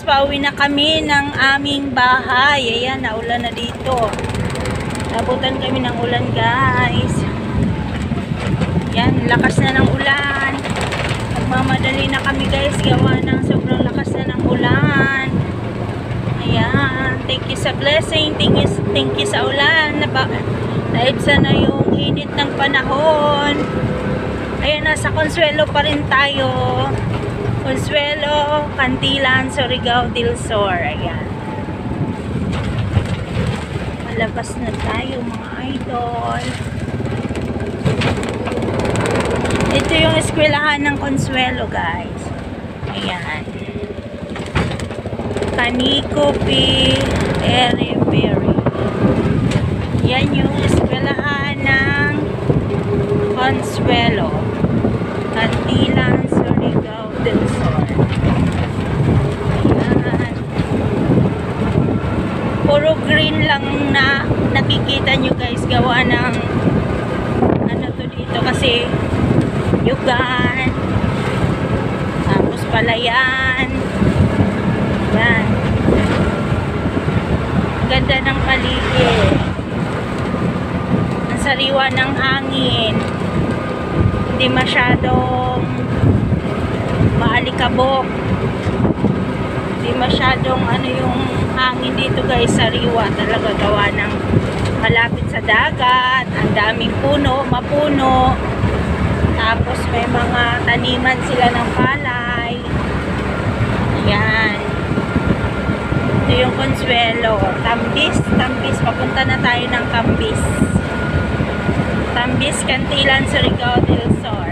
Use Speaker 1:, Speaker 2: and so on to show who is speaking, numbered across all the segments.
Speaker 1: pauwi na kami ng aming bahay. Ayan, naulan na dito. Nabutan kami ng ulan, guys. Yan, lakas na ng ulan. Magmamadali na kami, guys. Gawa ng sobrang lakas na ng ulan. Ayan, thank you sa blessing. Thank you sa ulan. Naibsa na yung init ng panahon. Ayan, nasa Consuelo pa rin tayo. Consuelo, Cantilan, Surigao del Sur. Ayan. Malabas na tayo, mga idol. Ito yung eskwelahan ng Consuelo, guys. Ayan. Canico P. Ereberry. Yan yung eskwelahan ng Consuelo. Cantilan, Surigao del Sur. Ayan. Puro green lang na nakikita nyo, guys. Gawa ng ano to dito kasi yugan. Tapos palayan. Yan. Ganda ng paligid. Ang sariwa ng hangin. Hindi masyadong maalikabok. Hindi masyadong ano yung hangin dito, guys. Sariwa talaga, gawa ng malapit sa dagat. Ang daming puno, mapuno. Tapos may mga taniman sila ng palay. Ayan. Ito yung Consuelo. Tambis. Papunta na tayo ng Tambis. Tambis, Cantilan, Surigao del Sur.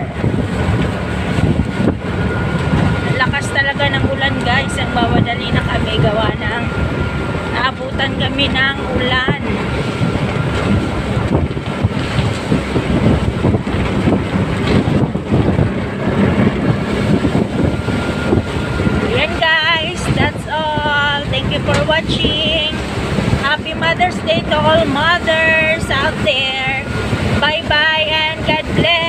Speaker 1: Lakas talaga ng ulan, guys. Ang mawadali na kami. Gawa ng naabutan kami ng ulan. Ayan, guys. That's all. Thank you for watching. Happy Mother's Day to all mothers out there. Bye-bye and God bless.